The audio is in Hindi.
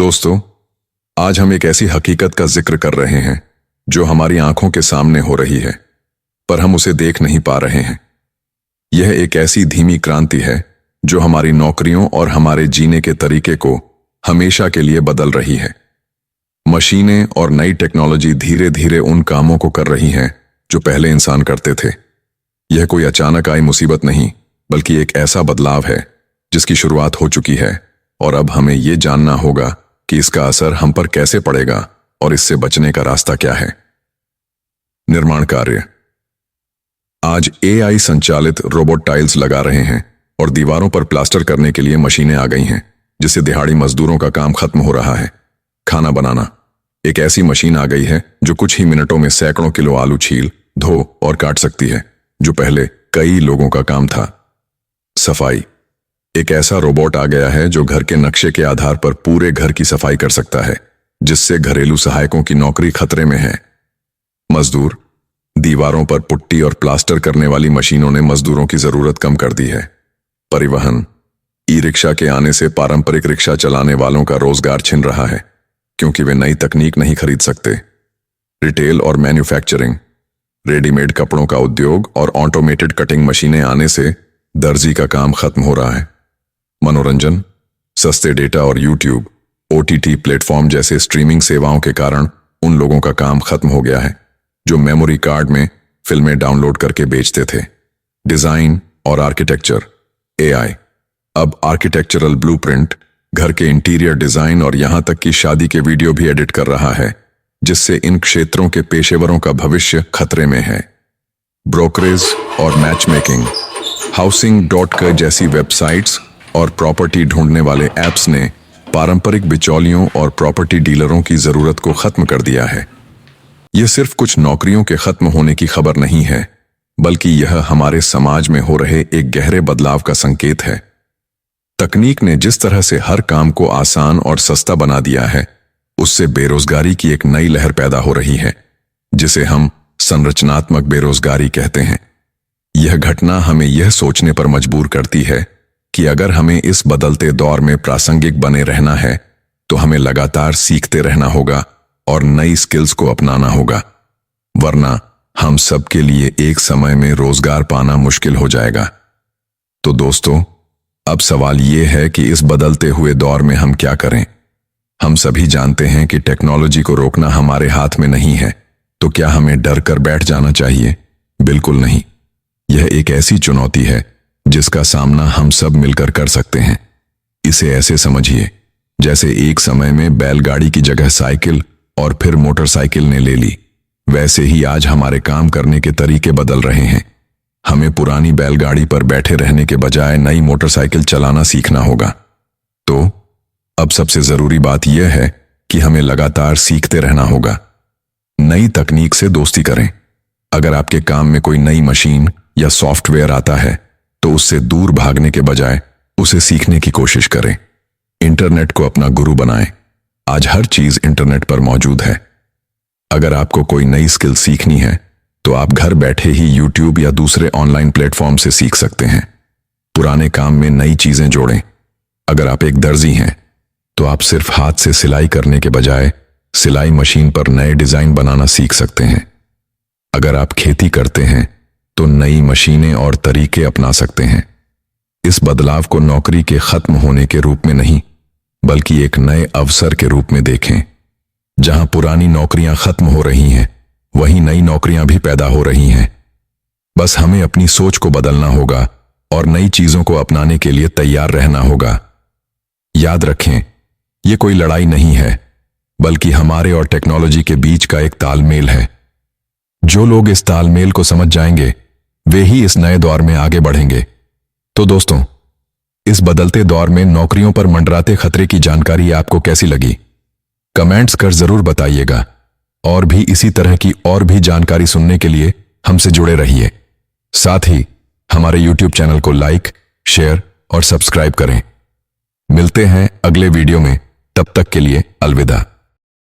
दोस्तों, आज हम एक ऐसी हकीकत का जिक्र कर रहे हैं जो हमारी आंखों के सामने हो रही है, पर हम उसे देख नहीं पा रहे हैं। यह एक ऐसी धीमी क्रांति है जो हमारी नौकरियों और हमारे जीने के तरीके को हमेशा के लिए बदल रही है। मशीनें और नई टेक्नोलॉजी धीरे धीरे उन कामों को कर रही हैं जो पहले इंसान करते थे। यह कोई अचानक आई मुसीबत नहीं, बल्कि एक ऐसा बदलाव है जिसकी शुरुआत हो चुकी है और अब हमें यह जानना होगा कि इसका असर हम पर कैसे पड़ेगा और इससे बचने का रास्ता क्या है। निर्माण कार्य। आज एआई संचालित रोबोट टाइल्स लगा रहे हैं और दीवारों पर प्लास्टर करने के लिए मशीनें आ गई हैं, जिससे दिहाड़ी मजदूरों का काम खत्म हो रहा है। खाना बनाना। एक ऐसी मशीन आ गई है जो कुछ ही मिनटों में सैकड़ों किलो आलू छील, धो और काट सकती है, जो पहले कई लोगों का काम था। सफाई। एक ऐसा रोबोट आ गया है जो घर के नक्शे के आधार पर पूरे घर की सफाई कर सकता है, जिससे घरेलू सहायकों की नौकरी खतरे में है। मजदूर। दीवारों पर पुट्टी और प्लास्टर करने वाली मशीनों ने मजदूरों की जरूरत कम कर दी है। परिवहन। ई रिक्शा के आने से पारंपरिक रिक्शा चलाने वालों का रोजगार छिन रहा है, क्योंकि वे नई तकनीक नहीं खरीद सकते। रिटेल और मैन्युफैक्चरिंग। रेडीमेड कपड़ों का उद्योग और ऑटोमेटेड कटिंग मशीनें आने से दर्जी का काम खत्म हो रहा है। मनोरंजन। सस्ते डेटा और यूट्यूब, ओटीटी प्लेटफॉर्म जैसे स्ट्रीमिंग सेवाओं के कारण उन लोगों का काम खत्म हो गया है जो मेमोरी कार्ड में फिल्में डाउनलोड करके बेचते थे। डिजाइन और आर्किटेक्चर। एआई अब आर्किटेक्चरल ब्लूप्रिंट, घर के इंटीरियर डिजाइन और यहां तक कि शादी के वीडियो भी एडिट कर रहा है, जिससे इन क्षेत्रों के पेशेवरों का भविष्य खतरे में है। ब्रोकरेज और मैचमेकिंग। हाउसिंग.com जैसी वेबसाइट्स और प्रॉपर्टी ढूंढने वाले ऐप्स ने पारंपरिक बिचौलियों और प्रॉपर्टी डीलरों की जरूरत को खत्म कर दिया है। यह सिर्फ कुछ नौकरियों के खत्म होने की खबर नहीं है, बल्कि यह हमारे समाज में हो रहे एक गहरे बदलाव का संकेत है। तकनीक ने जिस तरह से हर काम को आसान और सस्ता बना दिया है, उससे बेरोजगारी की एक नई लहर पैदा हो रही है, जिसे हम संरचनात्मक बेरोजगारी कहते हैं। यह घटना हमें यह सोचने पर मजबूर करती है कि अगर हमें इस बदलते दौर में प्रासंगिक बने रहना है, तो हमें लगातार सीखते रहना होगा और नई स्किल्स को अपनाना होगा, वरना हम सबके लिए एक समय में रोजगार पाना मुश्किल हो जाएगा। तो दोस्तों, अब सवाल यह है कि इस बदलते हुए दौर में हम क्या करें। हम सभी जानते हैं कि टेक्नोलॉजी को रोकना हमारे हाथ में नहीं है, तो क्या हमें डर कर बैठ जाना चाहिए? बिल्कुल नहीं। यह एक ऐसी चुनौती है जिसका सामना हम सब मिलकर कर सकते हैं। इसे ऐसे समझिए जैसे एक समय में बैलगाड़ी की जगह साइकिल और फिर मोटरसाइकिल ने ले ली, वैसे ही आज हमारे काम करने के तरीके बदल रहे हैं। हमें पुरानी बैलगाड़ी पर बैठे रहने के बजाय नई मोटरसाइकिल चलाना सीखना होगा। तो अब सबसे जरूरी बात यह है कि हमें लगातार सीखते रहना होगा। नई तकनीक से दोस्ती करें। अगर आपके काम में कोई नई मशीन या सॉफ्टवेयर आता है, तो उससे दूर भागने के बजाय उसे सीखने की कोशिश करें। इंटरनेट को अपना गुरु बनाएं। आज हर चीज इंटरनेट पर मौजूद है। अगर आपको कोई नई स्किल सीखनी है, तो आप घर बैठे ही यूट्यूब या दूसरे ऑनलाइन प्लेटफॉर्म से सीख सकते हैं। पुराने काम में नई चीजें जोड़ें। अगर आप एक दर्जी हैं, तो आप सिर्फ हाथ से सिलाई करने के बजाय सिलाई मशीन पर नए डिजाइन बनाना सीख सकते हैं। अगर आप खेती करते हैं, तो नई मशीनें और तरीके अपना सकते हैं। इस बदलाव को नौकरी के खत्म होने के रूप में नहीं, बल्कि एक नए अवसर के रूप में देखें। जहां पुरानी नौकरियां खत्म हो रही हैं, वहीं नई नौकरियां भी पैदा हो रही हैं। बस हमें अपनी सोच को बदलना होगा और नई चीजों को अपनाने के लिए तैयार रहना होगा। याद रखें, यह कोई लड़ाई नहीं है, बल्कि हमारे और टेक्नोलॉजी के बीच का एक तालमेल है। जो लोग इस तालमेल को समझ जाएंगे, वे ही इस नए दौर में आगे बढ़ेंगे। तो दोस्तों, इस बदलते दौर में नौकरियों पर मंडराते खतरे की जानकारी आपको कैसी लगी? कमेंट्स कर जरूर बताइएगा। और भी इसी तरह की और भी जानकारी सुनने के लिए हमसे जुड़े रहिए। साथ ही हमारे YouTube चैनल को लाइक, शेयर और सब्सक्राइब करें। मिलते हैं अगले वीडियो में। तब तक के लिए अलविदा।